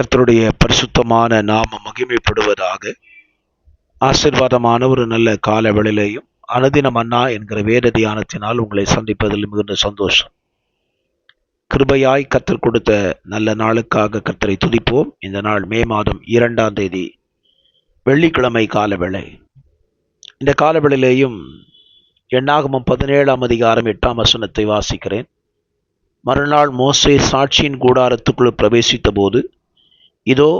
கர்த்தருடைய பரிசுத்தமான நாமம் மகிமைப்படுவதாக. ஆசீர்வாதமான ஒரு நல்ல கால வேளையிலேயும் அனுதினம் மன்னா என்கிற வேத தியானத்தினால் உங்களை சந்திப்பதில் மிகுந்த சந்தோஷம். கிருபையாய் கர்த்தர் கொடுத்த நல்ல நாளுக்காக கர்த்தரை துதிப்போம். இந்த நாள் மே மாதம் 2ஆம் தேதி வெள்ளிக்கிழமை கால வேளை. இந்த கால வேளையிலேயும் எண்ணாகமம் 17ஆம் அதிகாரம் 8ஆம் வசனத்தை வாசிக்கிறேன். மறுநாள் மோசே சாட்சியின் கூடாரத்துக்குள் பிரவேசித்த போது, இதோ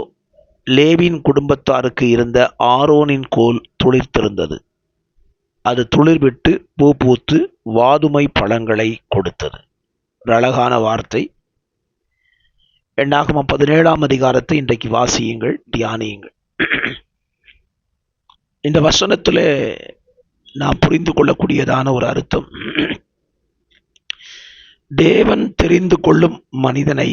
லேவியின் குடும்பத்தாருக்கு இருந்த ஆரோனின் கோல் துளிர்த்திருந்தது. அது துளிர்விட்டு பூ பூத்து வாதுமை பழங்களை கொடுத்தது. ஒரு அழகான வார்த்தை. எண்ணாகமம் 17ஆம் அதிகாரத்தை இன்றைக்கு வாசியுங்கள், தியானியுங்கள். இந்த வசனத்தில் நாம் புரிந்து கொள்ளக்கூடியதான ஒரு அர்த்தம், தேவன் தெரிந்து கொள்ளும் மனிதனை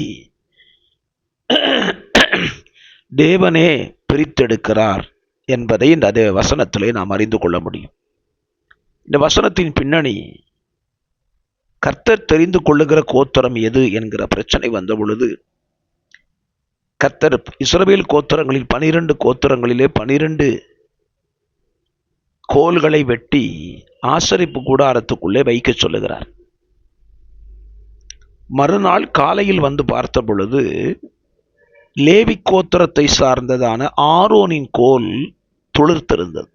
தேவனே பிரித்தெடுக்கிறார் என்பதை இந்த வசனத்திலே நாம் அறிந்து கொள்ள முடியும். இந்த வசனத்தின் பின்னணி, கர்த்தர் தெரிந்து கொள்ளுகிற கோத்திரம் எது என்கிற பிரச்சனை வந்த பொழுது, கர்த்தர் இஸ்ரவேல் கோத்திரங்களில் 12 கோத்திரங்களிலே 12 கோல்களை வெட்டி ஆசரிப்பு கூடாரத்துக்குள்ளே வைக்க சொல்லுகிறார். மறுநாள் காலையில் வந்து பார்த்த பொழுது, லேவி கோத்திரத்தை சார்ந்ததான ஆரோனின் கோல் துளிர்த்திருந்தது.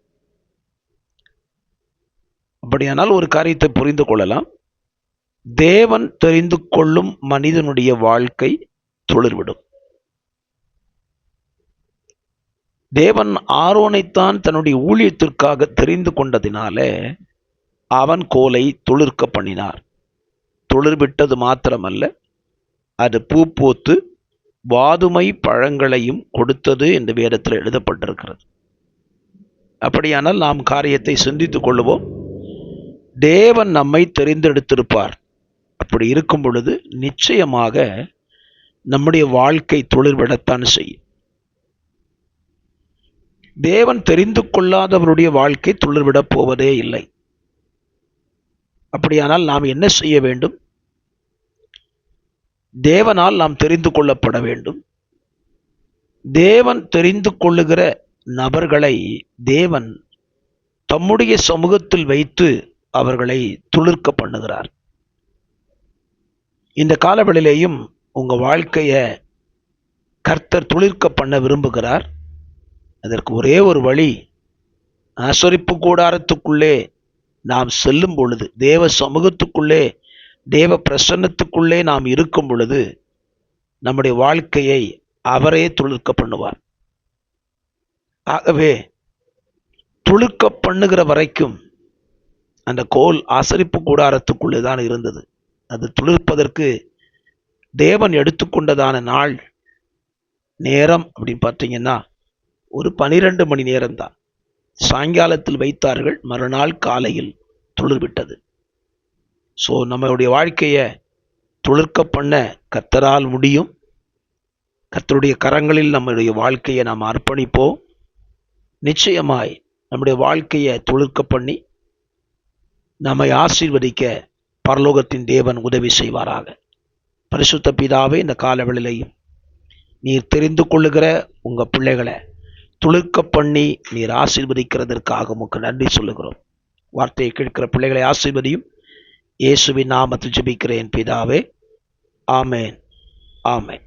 அப்படியானால் ஒரு காரியத்தை புரிந்து கொள்ளலாம். தேவன் தெரிந்து கொள்ளும் மனிதனுடைய வாழ்க்கை துளிர்விடும். தேவன் ஆரோனைத்தான் தன்னுடைய ஊழியத்திற்காக தெரிந்து கொண்டதினால அவன் கோலை துளிர்க்க பண்ணினார். துளிர்விட்டது மாத்திரமல்ல, அது பூ பூத்து வாதுமை பழங்களையும் கொடுத்தது என்று வேதத்தில் எழுதப்பட்டிருக்கிறது. அப்படியானால் நாம் காரியத்தை சிந்தித்துக் கொள்வோம். தேவன் நம்மை தெரிந்தெடுத்திருப்பார். அப்படி இருக்கும் பொழுது நிச்சயமாக நம்முடைய வாழ்க்கை துளிர்விடத்தான் செய்யும். தேவன் தெரிந்து கொள்ளாதவருடைய வாழ்க்கை துளிர்விடப் போவதே இல்லை. அப்படியானால் நாம் என்ன செய்ய வேண்டும்? தேவனால் நாம் தெரிந்து கொள்ளப்பட வேண்டும். தேவன் தெரிந்து கொள்ளுகிற நபர்களை தேவன் தம்முடைய சமூகத்தில் வைத்து அவர்களை துளிர்க்க பண்ணுகிறார். இந்த காலவெளியிலேயும் உங்க வாழ்க்கையை கர்த்தர் துளிர்க்க பண்ண விரும்புகிறார். அதற்கு ஒரே ஒரு வழி, ஆசரிப்பு கூடாரத்துக்குள்ளே நாம் செல்லும் பொழுது, தேவ சமூகத்துக்குள்ளே, தேவ பிரசன்னத்துக்குள்ளே நாம் இருக்கும் பொழுது நம்முடைய வாழ்க்கையை அவரே துளிர்க்க பண்ணுவார். ஆகவே துளிர்க்க பண்ணுகிற வரைக்கும் அந்த கோல் ஆசரிப்பு கூடாரத்துக்குள்ளே தான் இருந்தது. அது துளிர்ப்பதற்கு தேவன் எடுத்துக்கொண்டதான நாள் நேரம் அப்படின்னு பார்த்தீங்கன்னா ஒரு 12 மணி நேரம் தான். சாயங்காலத்தில் வைத்தார்கள், மறுநாள் காலையில் துளிர்விட்டது. ஸோ நம்மளுடைய வாழ்க்கையை துளிர்க்க பண்ண கர்த்தரால் முடியும். கர்த்தருடைய கரங்களில் நம்முடைய வாழ்க்கையை நாம் அர்ப்பணிப்போம். நிச்சயமாய் நம்முடைய வாழ்க்கையை துளிர்க்க பண்ணி நம்மை ஆசீர்வதிக்க பரலோகத்தின் தேவன் உதவி செய்வாராக. பரிசுத்த பிதாவே, இந்த காலவெளியிலையும் நீர் தெரிந்து கொள்ளுகிற உங்கள் பிள்ளைகளை துளிர்க்க பண்ணி நீர் ஆசீர்வதிக்கிறதற்காக உமக்கு நன்றி சொல்லுகிறோம். வார்த்தையை கேட்கிற பிள்ளைகளை ஆசீர்வதியும். இயேசுவின் நாமத்தில் ஜெபிக்கிறேன் பிதாவே, ஆமேன், ஆமேன்.